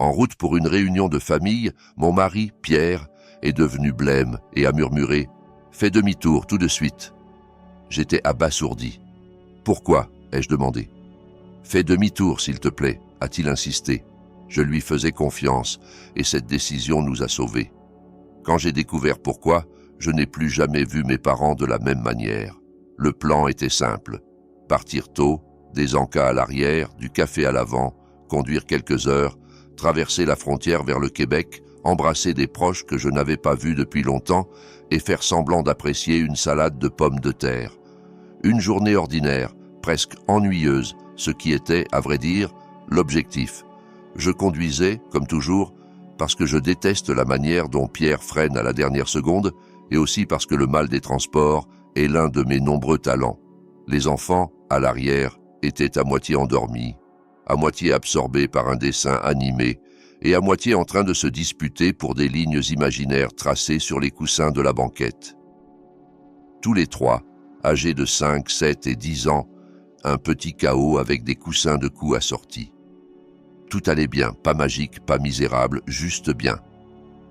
En route pour une réunion de famille, mon mari, Pierre, est devenu blême et a murmuré « Fais demi-tour tout de suite ». J'étais abasourdi. « Pourquoi ?» ai-je demandé. « Fais demi-tour, s'il te plaît », a-t-il insisté. Je lui faisais confiance et cette décision nous a sauvés. Quand j'ai découvert pourquoi, je n'ai plus jamais vu mes parents de la même manière. Le plan était simple. Partir tôt, des encas à l'arrière, du café à l'avant, conduire quelques heures, traverser la frontière vers le Québec, embrasser des proches que je n'avais pas vus depuis longtemps et faire semblant d'apprécier une salade de pommes de terre. Une journée ordinaire, presque ennuyeuse, ce qui était, à vrai dire, l'objectif. Je conduisais, comme toujours, parce que je déteste la manière dont Pierre freine à la dernière seconde et aussi parce que le mal des transports est l'un de mes nombreux talents. Les enfants, à l'arrière, étaient à moitié endormis, à moitié absorbés par un dessin animé et à moitié en train de se disputer pour des lignes imaginaires tracées sur les coussins de la banquette. Tous les trois, âgés de 5, 7 et 10 ans, un petit chaos avec des coussins de cou assortis. Tout allait bien, pas magique, pas misérable, juste bien.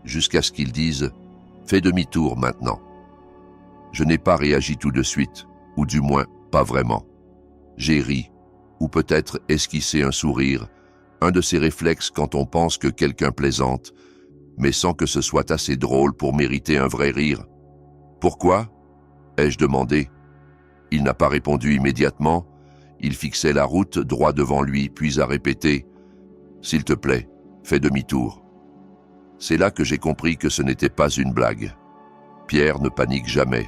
Jusqu'à ce qu'ils disent « Fais demi-tour maintenant ». Je n'ai pas réagi tout de suite, ou du moins pas vraiment. J'ai ri, ou peut-être esquissé un sourire, un de ces réflexes quand on pense que quelqu'un plaisante, mais sans que ce soit assez drôle pour mériter un vrai rire. « Pourquoi ?» ai-je demandé. Il n'a pas répondu immédiatement. Il fixait la route droit devant lui, puis a répété « S'il te plaît, fais demi-tour ». C'est là que j'ai compris que ce n'était pas une blague. Pierre ne panique jamais.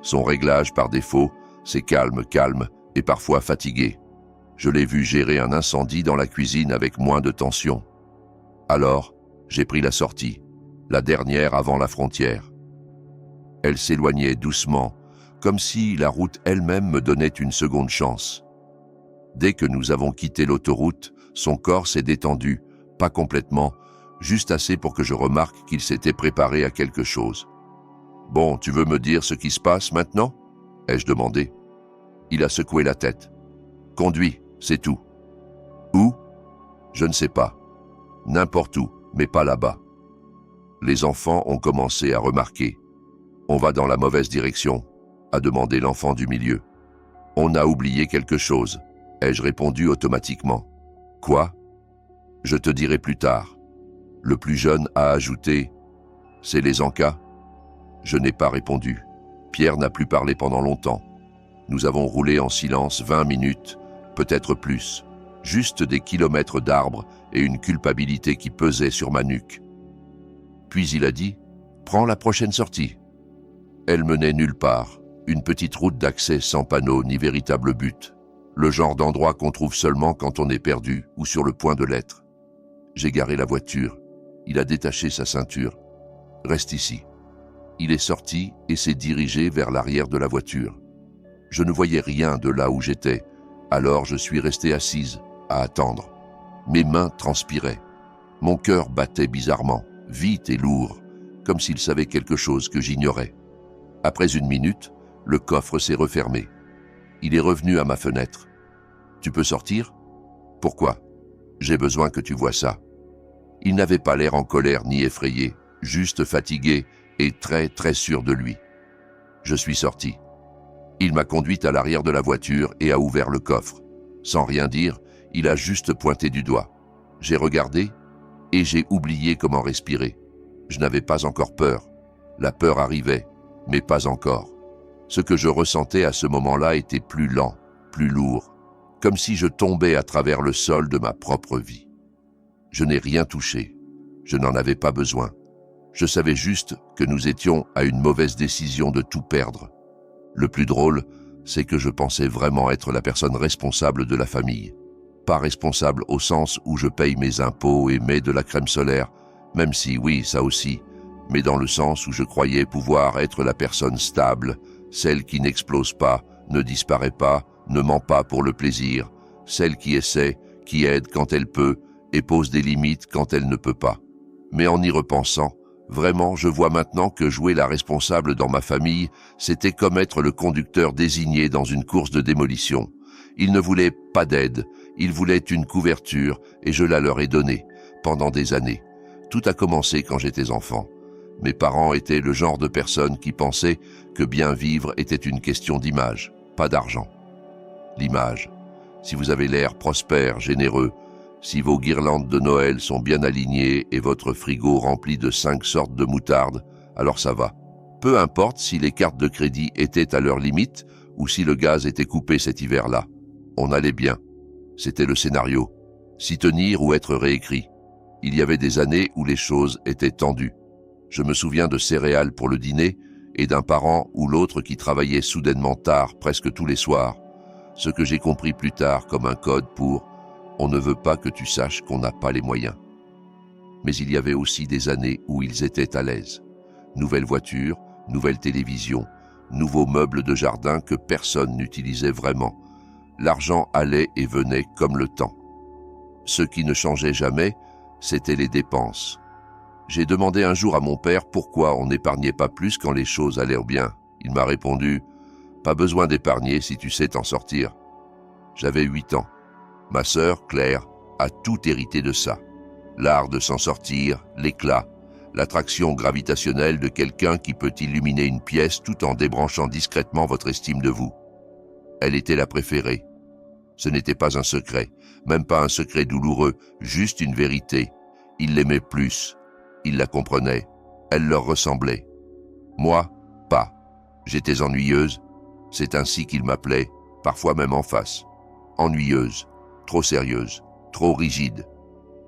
Son réglage par défaut, c'est calme, calme et parfois fatigué. Je l'ai vu gérer un incendie dans la cuisine avec moins de tension. Alors, j'ai pris la sortie, la dernière avant la frontière. Elle s'éloignait doucement, comme si la route elle-même me donnait une seconde chance. Dès que nous avons quitté l'autoroute, son corps s'est détendu, pas complètement, juste assez pour que je remarque qu'il s'était préparé à quelque chose. « Bon, tu veux me dire ce qui se passe maintenant ?» ai-je demandé. Il a secoué la tête. « Conduis, c'est tout. »« Où ?» ? Je ne sais pas. N'importe où, mais pas là-bas. Les enfants ont commencé à remarquer. « On va dans la mauvaise direction », a demandé l'enfant du milieu. « On a oublié quelque chose », ai-je répondu automatiquement. « Quoi ? Je te dirai plus tard. » Le plus jeune a ajouté « C'est les encas ?» Je n'ai pas répondu. Pierre n'a plus parlé pendant longtemps. Nous avons roulé en silence 20 minutes, peut-être plus. Juste des kilomètres d'arbres et une culpabilité qui pesait sur ma nuque. Puis il a dit « Prends la prochaine sortie ». Elle menait nulle part, une petite route d'accès sans panneau ni véritable but. Le genre d'endroit qu'on trouve seulement quand on est perdu ou sur le point de l'être. J'ai garé la voiture. Il a détaché sa ceinture. « Reste ici ». Il est sorti et s'est dirigé vers l'arrière de la voiture. Je ne voyais rien de là où j'étais, alors je suis resté assise, à attendre. Mes mains transpiraient. Mon cœur battait bizarrement, vite et lourd, comme s'il savait quelque chose que j'ignorais. Après une minute, le coffre s'est refermé. Il est revenu à ma fenêtre. « Tu peux sortir ? » ?»« Pourquoi ? J'ai besoin que tu vois ça. » Il n'avait pas l'air en colère ni effrayé, juste fatigué et très très sûr de lui. Je suis sorti. Il m'a conduite à l'arrière de la voiture et a ouvert le coffre. Sans rien dire, il a juste pointé du doigt. J'ai regardé et j'ai oublié comment respirer. Je n'avais pas encore peur. La peur arrivait, mais pas encore. Ce que je ressentais à ce moment-là était plus lent, plus lourd, comme si je tombais à travers le sol de ma propre vie. Je n'ai rien touché. Je n'en avais pas besoin. Je savais juste que nous étions à une mauvaise décision de tout perdre. Le plus drôle, c'est que je pensais vraiment être la personne responsable de la famille. Pas responsable au sens où je paye mes impôts et mets de la crème solaire, même si, oui, ça aussi, mais dans le sens où je croyais pouvoir être la personne stable, celle qui n'explose pas, ne disparaît pas, ne ment pas pour le plaisir, celle qui essaie, qui aide quand elle peut et pose des limites quand elle ne peut pas. Mais en y repensant, vraiment, je vois maintenant que jouer la responsable dans ma famille, c'était comme être le conducteur désigné dans une course de démolition. Ils ne voulaient pas d'aide, ils voulaient une couverture et je la leur ai donnée. pendant des années. Tout a commencé quand j'étais enfant. Mes parents étaient le genre de personnes qui pensaient que bien vivre était une question d'image, pas d'argent. L'image. Si vous avez l'air prospère, généreux, si vos guirlandes de Noël sont bien alignées et votre frigo rempli de 5 sortes de moutarde, alors ça va. Peu importe si les cartes de crédit étaient à leur limite ou si le gaz était coupé cet hiver-là. On allait bien. C'était le scénario. S'y tenir ou être réécrit. Il y avait des années où les choses étaient tendues. Je me souviens de céréales pour le dîner et d'un parent ou l'autre qui travaillait soudainement tard, presque tous les soirs. Ce que j'ai compris plus tard comme un code pour « on ne veut pas que tu saches qu'on n'a pas les moyens ». Mais il y avait aussi des années où ils étaient à l'aise. Nouvelle voiture, nouvelle télévision, nouveaux meubles de jardin que personne n'utilisait vraiment. L'argent allait et venait comme le temps. Ce qui ne changeait jamais, c'était les dépenses. J'ai demandé un jour à mon père pourquoi on n'épargnait pas plus quand les choses allaient bien. Il m'a répondu « Pas besoin d'épargner si tu sais t'en sortir ». J'avais 8 ans. Ma sœur, Claire, a tout hérité de ça. L'art de s'en sortir, l'éclat, l'attraction gravitationnelle de quelqu'un qui peut illuminer une pièce tout en débranchant discrètement votre estime de vous. Elle était la préférée. Ce n'était pas un secret, même pas un secret douloureux, juste une vérité. Il l'aimait plus. Il la comprenait. Elle leur ressemblait. Moi, pas. J'étais ennuyeuse. C'est ainsi qu'il m'appelait, parfois même en face. Ennuyeuse, trop sérieuse, trop rigide.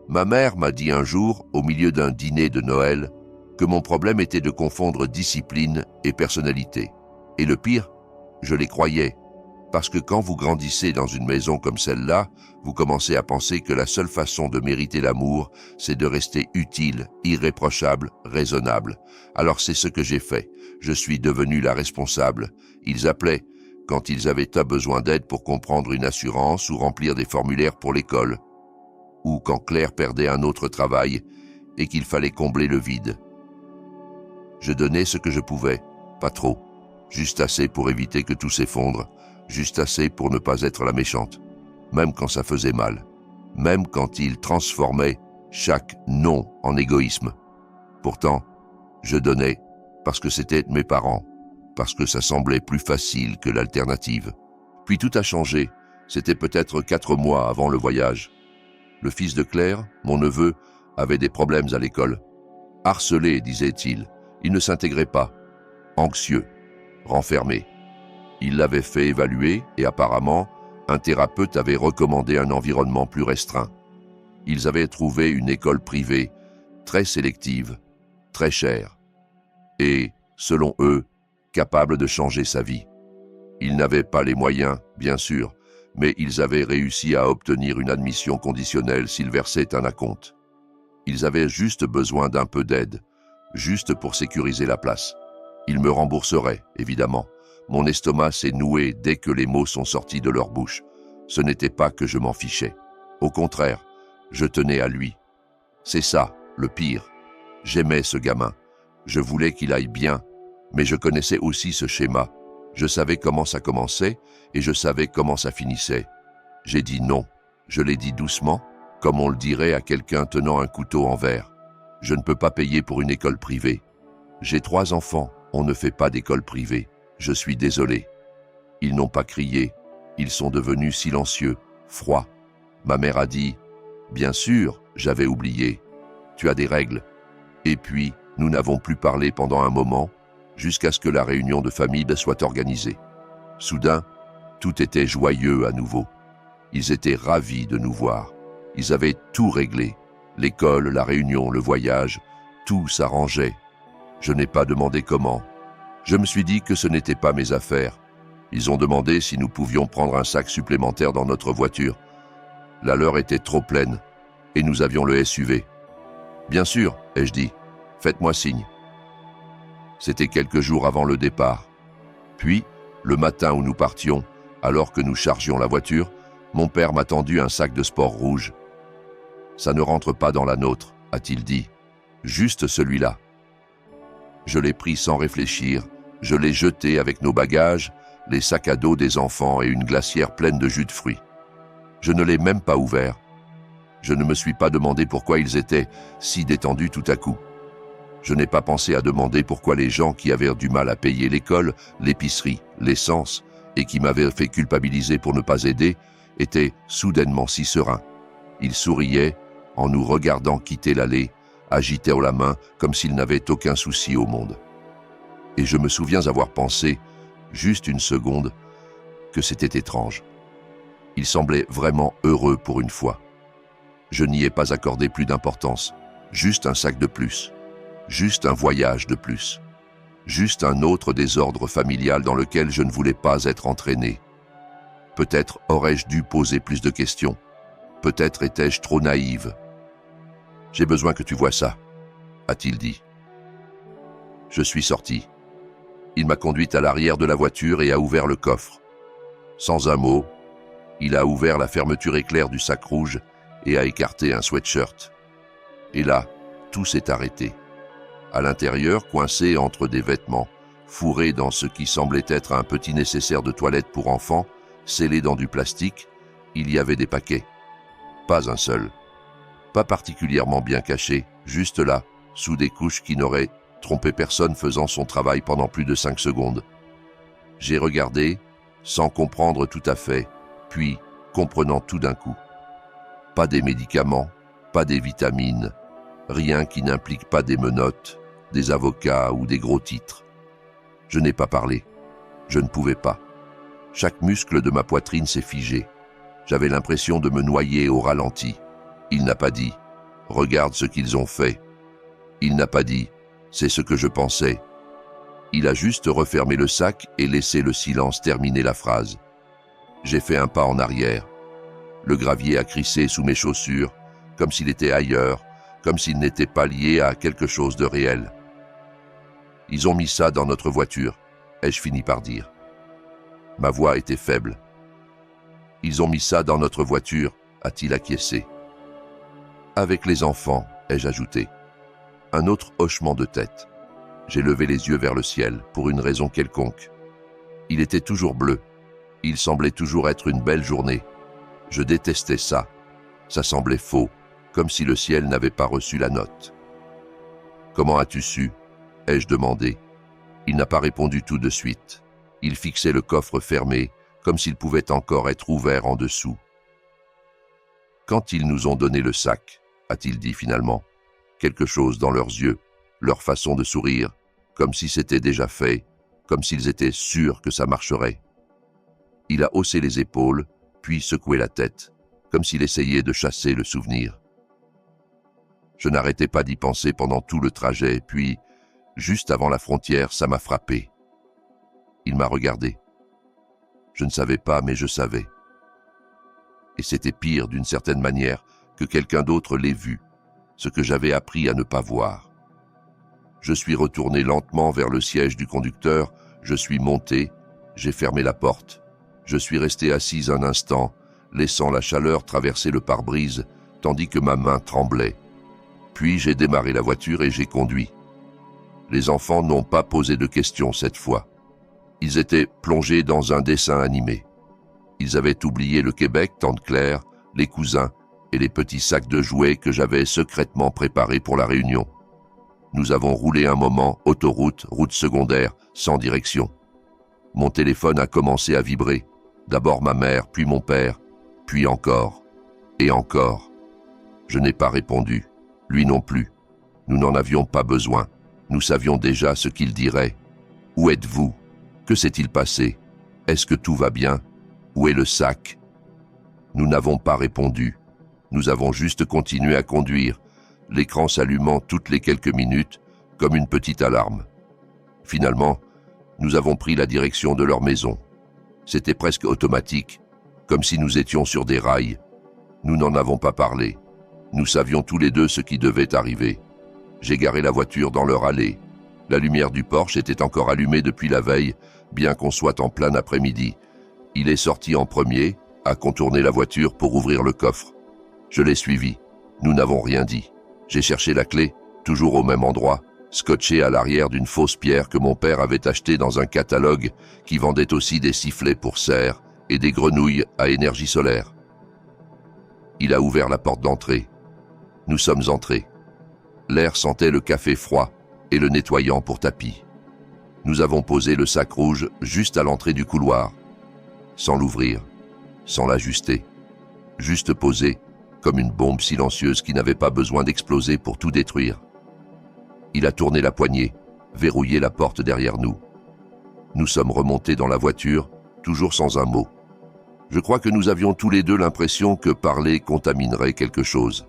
Ma mère m'a dit un jour, au milieu d'un dîner de Noël, que mon problème était de confondre discipline et personnalité. Et le pire, je les croyais. Parce que quand vous grandissez dans une maison comme celle-là, vous commencez à penser que la seule façon de mériter l'amour, c'est de rester utile, irréprochable, raisonnable. Alors c'est ce que j'ai fait. Je suis devenu la responsable. Ils appelaient quand ils avaient besoin d'aide pour comprendre une assurance ou remplir des formulaires pour l'école. Ou quand Claire perdait un autre travail et qu'il fallait combler le vide. Je donnais ce que je pouvais, pas trop, juste assez pour éviter que tout s'effondre, juste assez pour ne pas être la méchante, même quand ça faisait mal, même quand il transformait chaque non en égoïsme. Pourtant, je donnais parce que c'était mes parents, parce que ça semblait plus facile que l'alternative. Puis tout a changé, c'était peut-être 4 mois avant le voyage. Le fils de Claire, mon neveu, avait des problèmes à l'école. Harcelé, disait-il, il ne s'intégrait pas. Anxieux, renfermé. Il l'avait fait évaluer et apparemment, un thérapeute avait recommandé un environnement plus restreint. Ils avaient trouvé une école privée, très sélective, très chère. Et, selon eux, capable de changer sa vie. Ils n'avaient pas les moyens, bien sûr, mais ils avaient réussi à obtenir une admission conditionnelle s'ils versaient un acompte. Ils avaient juste besoin d'un peu d'aide, juste pour sécuriser la place. Ils me rembourseraient, évidemment. Mon estomac s'est noué dès que les mots sont sortis de leur bouche. Ce n'était pas que je m'en fichais. Au contraire, je tenais à lui. C'est ça, le pire. J'aimais ce gamin. Je voulais qu'il aille bien, mais je connaissais aussi ce schéma. Je savais comment ça commençait et je savais comment ça finissait. J'ai dit non. Je l'ai dit doucement, comme on le dirait à quelqu'un tenant un couteau en verre. Je ne peux pas payer pour une école privée. J'ai 3 enfants, on ne fait pas d'école privée. Je suis désolé. Ils n'ont pas crié. Ils sont devenus silencieux, froids. Ma mère a dit « Bien sûr, j'avais oublié. Tu as des règles. » Et puis, nous n'avons plus parlé pendant un moment, jusqu'à ce que la réunion de famille soit organisée. Soudain, tout était joyeux à nouveau. Ils étaient ravis de nous voir. Ils avaient tout réglé. L'école, la réunion, le voyage, tout s'arrangeait. Je n'ai pas demandé comment. Je me suis dit que ce n'était pas mes affaires. Ils ont demandé si nous pouvions prendre un sac supplémentaire dans notre voiture. La leur était trop pleine, et nous avions le SUV. « Bien sûr, ai-je dit, faites-moi signe. » C'était quelques jours avant le départ. Puis, le matin où nous partions, alors que nous chargions la voiture, mon père m'a tendu un sac de sport rouge. « Ça ne rentre pas dans la nôtre, a-t-il dit. Juste celui-là. » Je l'ai pris sans réfléchir, je l'ai jeté avec nos bagages, les sacs à dos des enfants et une glacière pleine de jus de fruits. Je ne l'ai même pas ouvert. Je ne me suis pas demandé pourquoi ils étaient si détendus tout à coup. Je n'ai pas pensé à demander pourquoi les gens qui avaient du mal à payer l'école, l'épicerie, l'essence, et qui m'avaient fait culpabiliser pour ne pas aider, étaient soudainement si sereins. Ils souriaient en nous regardant quitter l'allée, agitaient la main comme s'ils n'avaient aucun souci au monde. Et je me souviens avoir pensé, juste une seconde, que c'était étrange. Ils semblaient vraiment heureux pour une fois. Je n'y ai pas accordé plus d'importance, juste un sac de plus, juste un voyage de plus, juste un autre désordre familial dans lequel je ne voulais pas être entraîné. Peut-être aurais-je dû poser plus de questions, peut-être étais-je trop naïve. « J'ai besoin que tu vois ça », a-t-il dit. Je suis sorti. Il m'a conduite à l'arrière de la voiture et a ouvert le coffre. Sans un mot, il a ouvert la fermeture éclair du sac rouge et a écarté un sweatshirt. Et là, tout s'est arrêté. À l'intérieur, coincé entre des vêtements, fourré dans ce qui semblait être un petit nécessaire de toilette pour enfants, scellé dans du plastique, il y avait des paquets. Pas un seul. Pas particulièrement bien caché, juste là, sous des couches qui n'auraient trompé personne faisant son travail pendant plus de 5 secondes. J'ai regardé, sans comprendre tout à fait, puis comprenant tout d'un coup. Pas des médicaments, pas des vitamines, rien qui n'implique pas des menottes, des avocats ou des gros titres. Je n'ai pas parlé. Je ne pouvais pas. Chaque muscle de ma poitrine s'est figé. J'avais l'impression de me noyer au ralenti. Il n'a pas dit « Regarde ce qu'ils ont fait ». Il n'a pas dit « C'est ce que je pensais ». Il a juste refermé le sac et laissé le silence terminer la phrase. J'ai fait un pas en arrière. Le gravier a crissé sous mes chaussures, comme s'il était ailleurs, comme s'il n'était pas lié à quelque chose de réel. « Ils ont mis ça dans notre voiture », ai-je fini par dire. Ma voix était faible. « Ils ont mis ça dans notre voiture », a-t-il acquiescé. « Avec les enfants », ai-je ajouté. Un autre hochement de tête. J'ai levé les yeux vers le ciel, pour une raison quelconque. Il était toujours bleu. Il semblait toujours être une belle journée. Je détestais ça. Ça semblait faux, comme si le ciel n'avait pas reçu la note. « Comment as-tu su ?» ai-je demandé. Il n'a pas répondu tout de suite. Il fixait le coffre fermé, comme s'il pouvait encore être ouvert en dessous. « Quand ils nous ont donné le sac, a-t-il dit finalement, quelque chose dans leurs yeux, leur façon de sourire, comme si c'était déjà fait, comme s'ils étaient sûrs que ça marcherait. Il a haussé les épaules, puis secoué la tête, comme s'il essayait de chasser le souvenir. Je n'arrêtais pas d'y penser pendant tout le trajet, puis, juste avant la frontière, ça m'a frappé. Il m'a regardé. Je ne savais pas, mais je savais. Et c'était pire, d'une certaine manière, que quelqu'un d'autre l'ait vu, ce que j'avais appris à ne pas voir. Je suis retourné lentement vers le siège du conducteur, je suis monté, j'ai fermé la porte. Je suis resté assise un instant, laissant la chaleur traverser le pare-brise, tandis que ma main tremblait. Puis j'ai démarré la voiture et j'ai conduit. Les enfants n'ont pas posé de questions cette fois. Ils étaient plongés dans un dessin animé. Ils avaient oublié le Québec, Tante Claire, les cousins et les petits sacs de jouets que j'avais secrètement préparés pour la réunion. Nous avons roulé un moment, autoroute, route secondaire, sans direction. Mon téléphone a commencé à vibrer. D'abord ma mère, puis mon père, puis encore, et encore. Je n'ai pas répondu, lui non plus. Nous n'en avions pas besoin. Nous savions déjà ce qu'il dirait. Où êtes-vous? Que s'est-il passé? Est-ce que tout va bien? Où est le sac? Nous n'avons pas répondu. Nous avons juste continué à conduire, l'écran s'allumant toutes les quelques minutes, comme une petite alarme. Finalement, nous avons pris la direction de leur maison. C'était presque automatique, comme si nous étions sur des rails. Nous n'en avons pas parlé. Nous savions tous les deux ce qui devait arriver. J'ai garé la voiture dans leur allée. La lumière du Porsche était encore allumée depuis la veille, bien qu'on soit en plein après-midi. Il est sorti en premier, a contourné la voiture pour ouvrir le coffre. Je l'ai suivi. Nous n'avons rien dit. J'ai cherché la clé, toujours au même endroit, scotchée à l'arrière d'une fausse pierre que mon père avait achetée dans un catalogue qui vendait aussi des sifflets pour cerfs et des grenouilles à énergie solaire. Il a ouvert la porte d'entrée. Nous sommes entrés. L'air sentait le café froid et le nettoyant pour tapis. Nous avons posé le sac rouge juste à l'entrée du couloir, sans l'ouvrir, sans l'ajuster, juste posé, comme une bombe silencieuse qui n'avait pas besoin d'exploser pour tout détruire. Il a tourné la poignée, verrouillé la porte derrière nous. Nous sommes remontés dans la voiture, toujours sans un mot. Je crois que nous avions tous les deux l'impression que parler contaminerait quelque chose.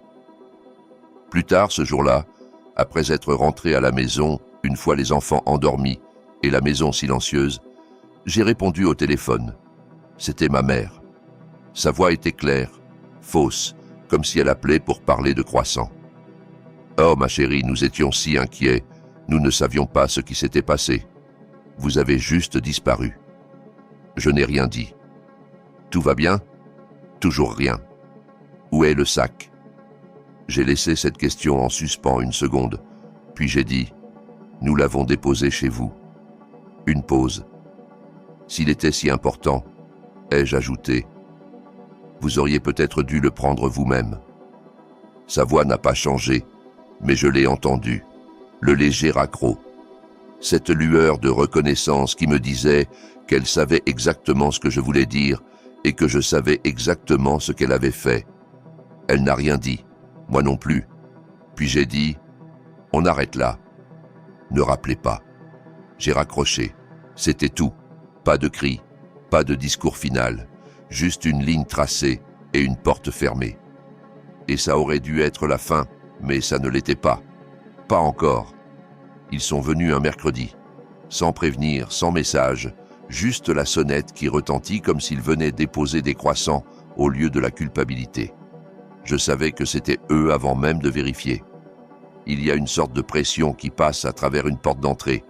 Plus tard, ce jour-là, après être rentré à la maison, une fois les enfants endormis et la maison silencieuse, j'ai répondu au téléphone. C'était ma mère. Sa voix était claire, fausse, comme si elle appelait pour parler de croissant. « Oh, ma chérie, nous étions si inquiets. Nous ne savions pas ce qui s'était passé. Vous avez juste disparu. » Je n'ai rien dit. « Tout va bien ? » Toujours rien. « Où est le sac ?» J'ai laissé cette question en suspens une seconde, puis j'ai dit « Nous l'avons déposé chez vous. » Une pause. « S'il était si important, ai-je ajouté, vous auriez peut-être dû le prendre vous-même. » Sa voix n'a pas changé, mais je l'ai entendu, le léger accroc. Cette lueur de reconnaissance qui me disait qu'elle savait exactement ce que je voulais dire et que je savais exactement ce qu'elle avait fait. Elle n'a rien dit, moi non plus. Puis j'ai dit « On arrête là. Ne rappelez pas. » J'ai raccroché. C'était tout. Pas de cri, pas de discours final. Juste une ligne tracée et une porte fermée. Et ça aurait dû être la fin, mais ça ne l'était pas. Pas encore. Ils sont venus un mercredi, sans prévenir, sans message, juste la sonnette qui retentit comme s'ils venaient déposer des croissants au lieu de la culpabilité. Je savais que c'était eux avant même de vérifier. Il y a une sorte de pression qui passe à travers une porte d'entrée,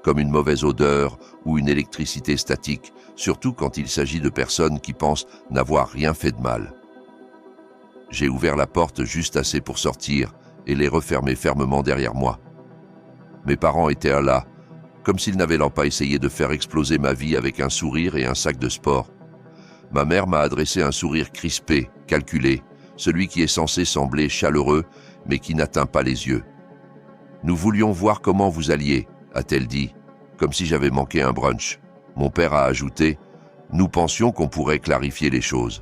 comme une mauvaise odeur ou une électricité statique, surtout quand il s'agit de personnes qui pensent n'avoir rien fait de mal. J'ai ouvert la porte juste assez pour sortir et les refermer fermement derrière moi. Mes parents étaient là, comme s'ils n'avaient pas essayé de faire exploser ma vie avec un sourire et un sac de sport. Ma mère m'a adressé un sourire crispé, calculé, celui qui est censé sembler chaleureux, mais qui n'atteint pas les yeux. « Nous voulions voir comment vous alliez », a-t-elle dit, comme si j'avais manqué un brunch. Mon père a ajouté « Nous pensions qu'on pourrait clarifier les choses ».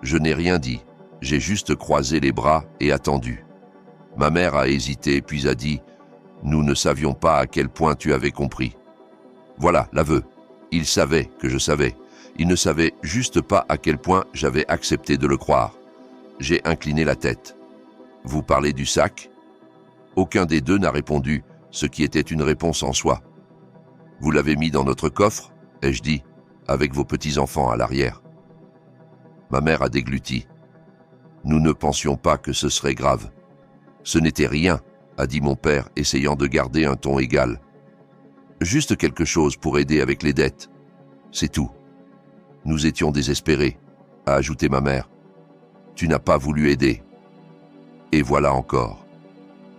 Je n'ai rien dit, j'ai juste croisé les bras et attendu. Ma mère a hésité puis a dit « Nous ne savions pas à quel point tu avais compris ». Voilà, l'aveu. Il savait que je savais. Il ne savait juste pas à quel point j'avais accepté de le croire. J'ai incliné la tête. « Vous parlez du sac ?» Aucun des deux n'a répondu, ce qui était une réponse en soi. « Vous l'avez mis dans notre coffre ?» ai-je dit, avec vos petits-enfants à l'arrière. Ma mère a dégluti. « Nous ne pensions pas que ce serait grave. »« Ce n'était rien », a dit mon père, essayant de garder un ton égal. « Juste quelque chose pour aider avec les dettes. C'est tout. »« Nous étions désespérés », a ajouté ma mère. « Tu n'as pas voulu aider. » Et voilà encore.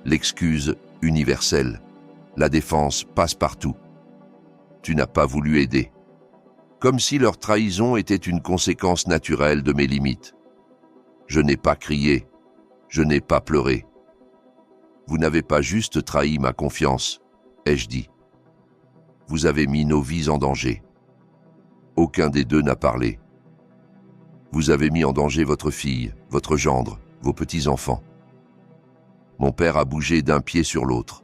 L'excuse universelle. La défense passe partout. Tu n'as pas voulu aider. Comme si leur trahison était une conséquence naturelle de mes limites. Je n'ai pas crié. Je n'ai pas pleuré. Vous n'avez pas juste trahi ma confiance, ai-je dit. Vous avez mis nos vies en danger. Aucun des deux n'a parlé. Vous avez mis en danger votre fille, votre gendre, vos petits-enfants. Mon père a bougé d'un pied sur l'autre.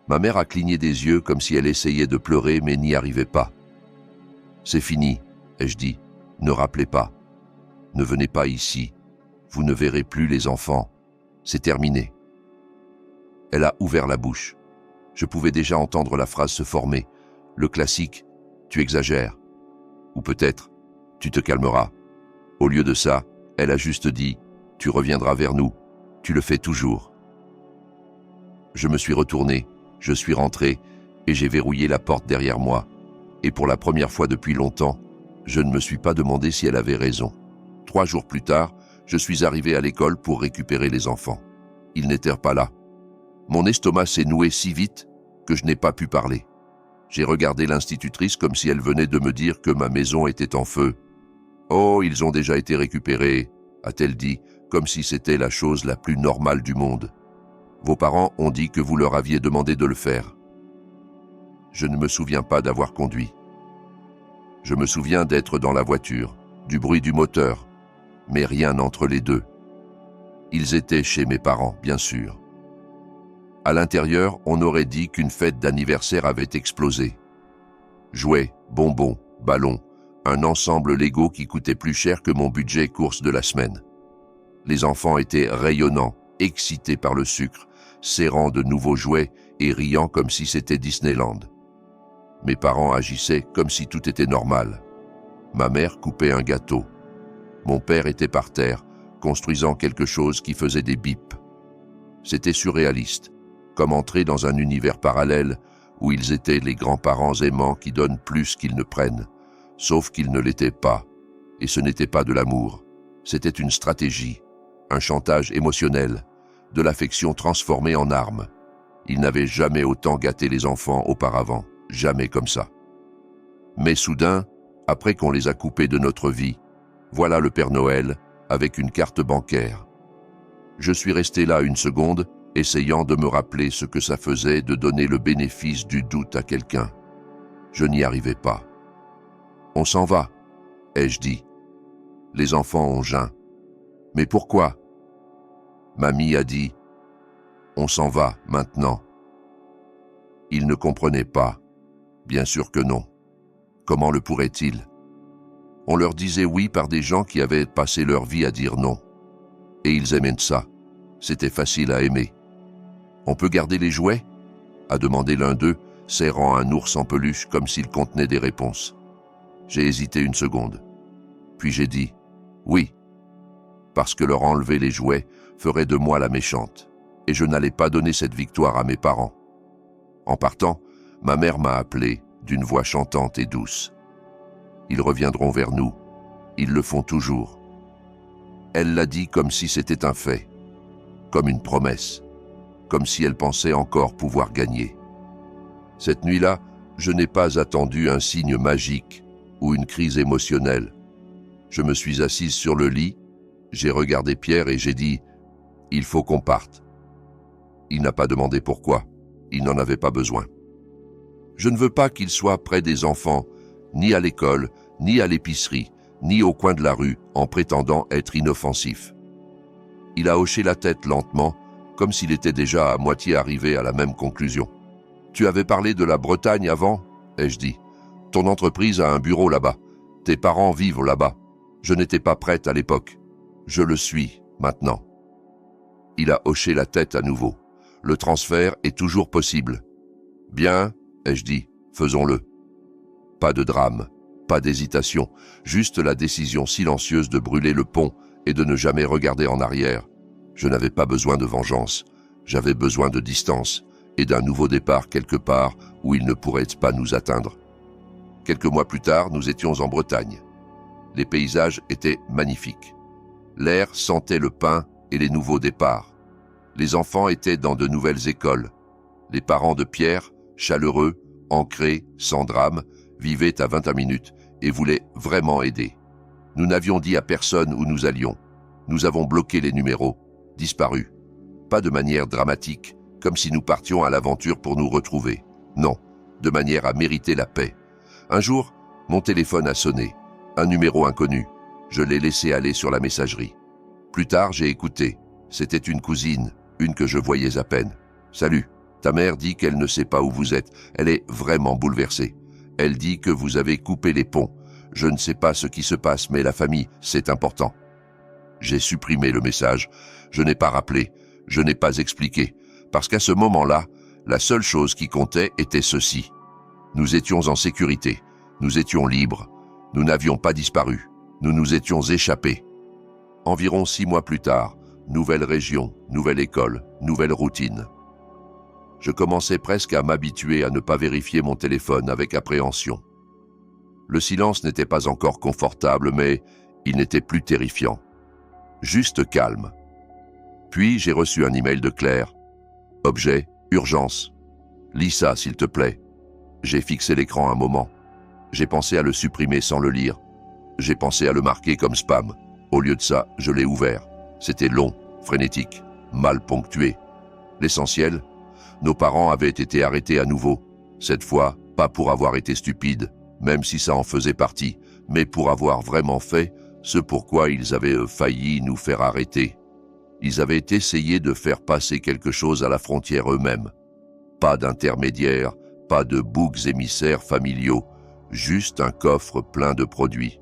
Ma mère a cligné des yeux comme si elle essayait de pleurer mais n'y arrivait pas. « C'est fini », ai-je dit. « Ne rappelez pas. Ne venez pas ici. Vous ne verrez plus les enfants. C'est terminé. » Elle a ouvert la bouche. Je pouvais déjà entendre la phrase se former. Le classique « Tu exagères » ou peut-être « Tu te calmeras ». Au lieu de ça, elle a juste dit « Tu reviendras vers nous. Tu le fais toujours. » Je me suis retourné, je suis rentré et j'ai verrouillé la porte derrière moi. Et pour la première fois depuis longtemps, je ne me suis pas demandé si elle avait raison. 3 jours plus tard, je suis arrivé à l'école pour récupérer les enfants. Ils n'étaient pas là. Mon estomac s'est noué si vite que je n'ai pas pu parler. J'ai regardé l'institutrice comme si elle venait de me dire que ma maison était en feu. « Oh, ils ont déjà été récupérés », a-t-elle dit, comme si c'était la chose la plus normale du monde. Vos parents ont dit que vous leur aviez demandé de le faire. Je ne me souviens pas d'avoir conduit. Je me souviens d'être dans la voiture, du bruit du moteur, mais rien entre les deux. Ils étaient chez mes parents, bien sûr. À l'intérieur, on aurait dit qu'une fête d'anniversaire avait explosé. Jouets, bonbons, ballons, un ensemble Lego qui coûtait plus cher que mon budget course de la semaine. Les enfants étaient rayonnants, excités par le sucre, serrant de nouveaux jouets et riant comme si c'était Disneyland. Mes parents agissaient comme si tout était normal. Ma mère coupait un gâteau. Mon père était par terre, construisant quelque chose qui faisait des bips. C'était surréaliste, comme entrer dans un univers parallèle où ils étaient les grands-parents aimants qui donnent plus qu'ils ne prennent, sauf qu'ils ne l'étaient pas. Et ce n'était pas de l'amour, c'était une stratégie, un chantage émotionnel, de l'affection transformée en arme. Ils n'avaient jamais autant gâté les enfants auparavant, jamais comme ça. Mais soudain, après qu'on les a coupés de notre vie, voilà le Père Noël avec une carte bancaire. Je suis resté là une seconde, essayant de me rappeler ce que ça faisait de donner le bénéfice du doute à quelqu'un. Je n'y arrivais pas. « On s'en va », ai-je dit. Les enfants ont geint. « Mais pourquoi ?» Mamie a dit « On s'en va, maintenant ». Ils ne comprenaient pas. Bien sûr que non. Comment le pourraient-ils? On leur disait oui par des gens qui avaient passé leur vie à dire non. Et ils aimaient ça. C'était facile à aimer. « On peut garder les jouets ?» a demandé l'un d'eux, serrant un ours en peluche comme s'il contenait des réponses. J'ai hésité une seconde. Puis j'ai dit « Oui », parce que leur enlever les jouets ferait de moi la méchante, et je n'allais pas donner cette victoire à mes parents. En partant, ma mère m'a appelé d'une voix chantante et douce. « Ils reviendront vers nous. Ils le font toujours. » Elle l'a dit comme si c'était un fait, comme une promesse, comme si elle pensait encore pouvoir gagner. Cette nuit-là, je n'ai pas attendu un signe magique ou une crise émotionnelle. Je me suis assise sur le lit, j'ai regardé Pierre et j'ai dit « Il faut qu'on parte ». Il n'a pas demandé pourquoi, il n'en avait pas besoin. Je ne veux pas qu'il soit près des enfants, ni à l'école, ni à l'épicerie, ni au coin de la rue, en prétendant être inoffensif. Il a hoché la tête lentement, comme s'il était déjà à moitié arrivé à la même conclusion. « Tu avais parlé de la Bretagne avant ?» ai-je dit. « Ton entreprise a un bureau là-bas. Tes parents vivent là-bas. Je n'étais pas prête à l'époque. Je le suis, maintenant. » Il a hoché la tête à nouveau. « Le transfert est toujours possible. »« Bien, » ai-je dit, « faisons-le. » Pas de drame, pas d'hésitation, juste la décision silencieuse de brûler le pont et de ne jamais regarder en arrière. Je n'avais pas besoin de vengeance, j'avais besoin de distance et d'un nouveau départ quelque part où il ne pourrait pas nous atteindre. Quelques mois plus tard, nous étions en Bretagne. Les paysages étaient magnifiques. L'air sentait le pin et les nouveaux départs. Les enfants étaient dans de nouvelles écoles. Les parents de Pierre, chaleureux, ancrés, sans drame, vivaient à 21 minutes et voulaient vraiment aider. Nous n'avions dit à personne où nous allions. Nous avons bloqué les numéros, disparus. Pas de manière dramatique, comme si nous partions à l'aventure pour nous retrouver. Non, de manière à mériter la paix. Un jour, mon téléphone a sonné. Un numéro inconnu. Je l'ai laissé aller sur la messagerie. Plus tard, j'ai écouté. C'était une cousine, une que je voyais à peine. « Salut, ta mère dit qu'elle ne sait pas où vous êtes. Elle est vraiment bouleversée. Elle dit que vous avez coupé les ponts. Je ne sais pas ce qui se passe, mais la famille, c'est important. » J'ai supprimé le message. Je n'ai pas rappelé. Je n'ai pas expliqué. Parce qu'à ce moment-là, la seule chose qui comptait était ceci. Nous étions en sécurité. Nous étions libres. Nous n'avions pas disparu. Nous nous étions échappés. Environ 6 mois plus tard, nouvelle région, nouvelle école, nouvelle routine. Je commençais presque à m'habituer à ne pas vérifier mon téléphone avec appréhension. Le silence n'était pas encore confortable, mais il n'était plus terrifiant. Juste calme. Puis j'ai reçu un email de Claire. Objet, urgence. Lis ça, s'il te plaît. J'ai fixé l'écran un moment. J'ai pensé à le supprimer sans le lire. J'ai pensé à le marquer comme spam. Au lieu de ça, je l'ai ouvert. C'était long, frénétique, mal ponctué. L'essentiel, nos parents avaient été arrêtés à nouveau. Cette fois, pas pour avoir été stupides, même si ça en faisait partie, mais pour avoir vraiment fait ce pourquoi ils avaient failli nous faire arrêter. Ils avaient essayé de faire passer quelque chose à la frontière eux-mêmes. Pas d'intermédiaires, pas de boucs émissaires familiaux, juste un coffre plein de produits.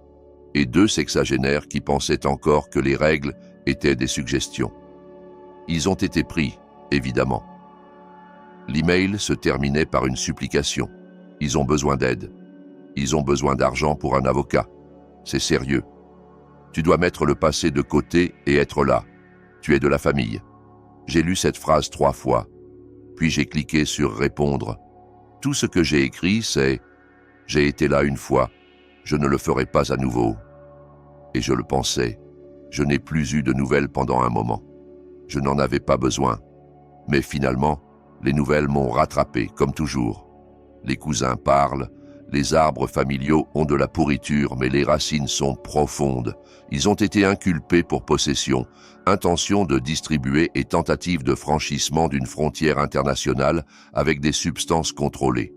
Et 2 sexagénaires qui pensaient encore que les règles étaient des suggestions. Ils ont été pris, évidemment. L'email se terminait par une supplication. Ils ont besoin d'aide. Ils ont besoin d'argent pour un avocat. C'est sérieux. Tu dois mettre le passé de côté et être là. Tu es de la famille. J'ai lu cette phrase 3 fois. Puis j'ai cliqué sur répondre. Tout ce que j'ai écrit, c'est « J'ai été là une fois. Je ne le ferai pas à nouveau. » Et je le pensais. Je n'ai plus eu de nouvelles pendant un moment. Je n'en avais pas besoin. Mais finalement, les nouvelles m'ont rattrapé, comme toujours. Les cousins parlent, les arbres familiaux ont de la pourriture, mais les racines sont profondes. Ils ont été inculpés pour possession, intention de distribuer et tentative de franchissement d'une frontière internationale avec des substances contrôlées.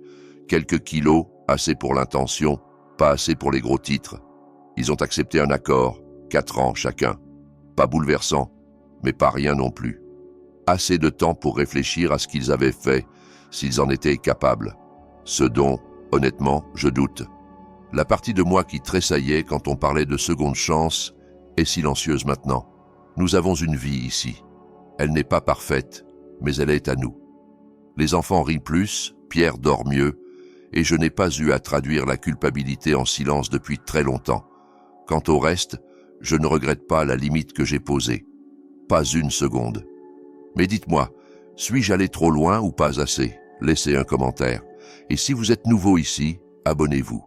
Quelques kilos, assez pour l'intention, pas assez pour les gros titres. Ils ont accepté un accord, 4 ans chacun. Pas bouleversant, mais pas rien non plus. Assez de temps pour réfléchir à ce qu'ils avaient fait, s'ils en étaient capables. Ce dont, honnêtement, je doute. La partie de moi qui tressaillait quand on parlait de seconde chance est silencieuse maintenant. Nous avons une vie ici. Elle n'est pas parfaite, mais elle est à nous. Les enfants rient plus, Pierre dort mieux, et je n'ai pas eu à traduire la culpabilité en silence depuis très longtemps. Quant au reste, je ne regrette pas la limite que j'ai posée. Pas une seconde. Mais dites-moi, suis-je allé trop loin ou pas assez? Laissez un commentaire. Et si vous êtes nouveau ici, abonnez-vous.